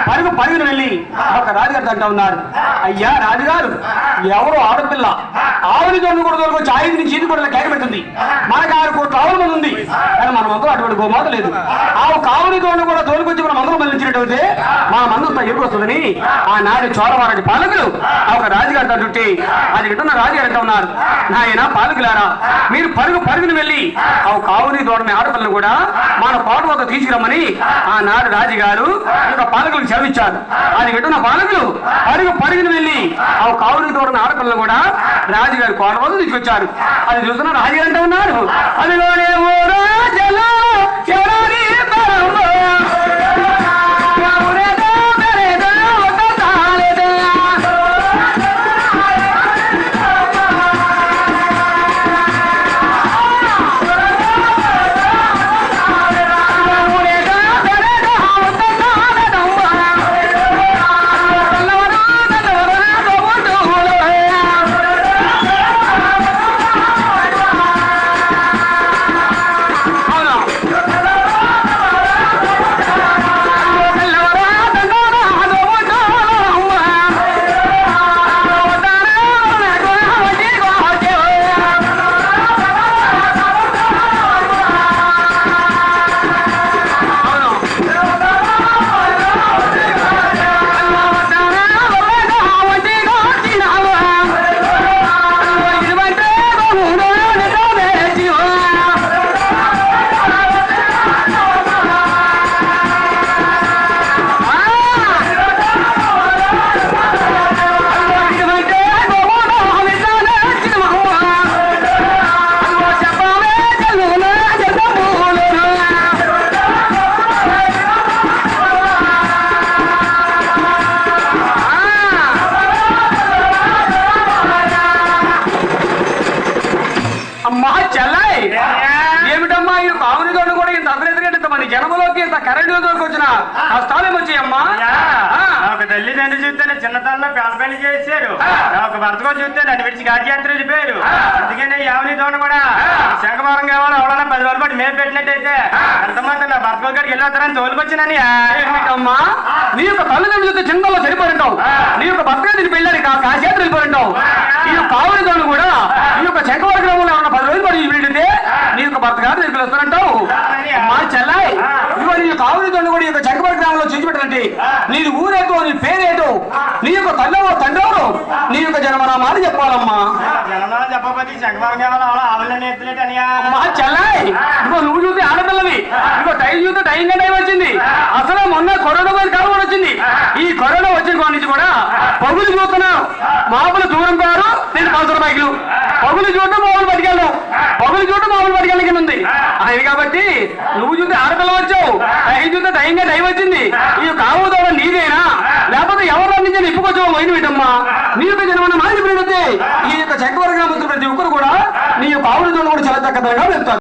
పరుగు పరుగును వెళ్ళి ఒక రాజుగారు అంటా ఉన్నారు, అయ్యా రాజుగారు, ఎవరో ఆడపిల్ల ఆవుని తోడు కూడా తోలుకొచ్చి 5 నుంచి 8 కూడా కేక పెడుతుంది. మనకు 6 కోట్ల ఆవుల మంది ఉంది, కానీ మన మందు అటువంటి గోమాత లేదు. ఆవు కావుని తోడు కూడా తోలుకొచ్చి మన మందులు మళ్ళించినట్టు మన మందు ఎరుగు వస్తుందని ఆనాడు చోరవారటి పాలకులు ఒక రాజుగారు అంటుంటే అది వింటున్న రాజుగారు అంటా ఉన్నారు, నాయన పాలకులారా, మీరు పరుగు పరుగును వెళ్ళి ఆ కావుని తోడని ఆడపిల్లను కూడా మన పాటు వద్ద తీసుకురమ్మని ఆనాడు రాజుగారు ఇంకా పాలకులకు సెలవిచ్చారు. అది వింటున్న పాలకులు పరుగు పరుగును వెళ్ళి ఆ కావుని తోడని ఆడపిల్లను కూడా రాజుగారి కోట వద్ద తీసుకొచ్చారు. అది చూస్తున్న రాజుగారు అంటూ ఉన్నారు, అదిగోనే జనములోకి ఇంత కరెంటు వచ్చిన కష్టాలు వచ్చాయమ్మా. ఒక తల్లిదండ్రులు చూస్తేనే చిన్నతనంలో పెళ్లి చేశారు, ఒక భర్తగా చూస్తే నన్ను విడిచి గాజయాత్ర వెళ్ళిపోయారు. అందుకనే యావని తోట కూడా శంఖవరం కావాలి ఎవరైనా 10 రోజుల పాటు మేము పెట్టినట్టయితే ఎంతమంది నా భర్త గారికి వెళ్ళొస్తారని తోలుకొచ్చినని. అమ్మా, నీ యొక్క తల్లిదండ్రులు చూస్తే చిన్నలో సరిపోయింటావు, నీ యొక్క భర్త గారికి పెళ్ళారు కాజయాత్ర వెళ్ళిపోయింటావు. ఈ యొక్క కావుని తోడు కూడా ఈ యొక్క శంఖవరం గ్రామంలో ఏమన్నా 10 రోజుల పాటు పెడితే నీ యొక్క భర్త గారు దగ్గరికి వస్తారంటావు. మా చెల్లాయి, ఇదిగో నీ కావుని తోడు కూడా ఈ యొక్క శంఖవరం గ్రామంలో చూసిపెట్టాలంటే నీది ఊరేటో, నీ పేరేటో, నీ యొక్క తల్లవో తండ్రో, నీ యొక్క జన్మనామాలు చెప్పాలమ్మా. జన్మనాలు చెప్పకపోతే శంఖవరం కావాలి ఆవులని ఎత్తులేటని. మా చెల్లాయి, ఇదిగో నువ్వు చూస్తే ఆడపిల్లవి, ఇదిగో టైం చూస్తే టైం వచ్చింది. అసలు మొన్న కరోనా కాలం వచ్చింది. ఈ కరోనా వచ్చిన కాడి నుంచి కూడా పగులు చూస్తున్నావు, మామూలు దూరం కారు నేను 10 రూపాయలు పగులు చూడటం మామూలు పట్టుకెళ్ళావు, పగులు చూడటం మామూలు పట్టుకెళ్ళకి ఉంది. అది కాబట్టి నువ్వు చూస్తే ఆడపిల్ల వచ్చావు, టైం చూస్తే టైం వచ్చింది. ఈ కావు దోడ నీదేనా లేకపోతే ఎవరు నుంచి నిప్పుకొచ్చావు పోయిన విధమ్మా. నీ యొక్క జన్మన మాది పెడితే ఈ యొక్క శంఖవరం గ్రామస్తులు ప్రతి ఒక్కరు కూడా నీ యొక్క ఆవుల దోడ కూడా చాలా చక్కదనంగా వెళ్తారు.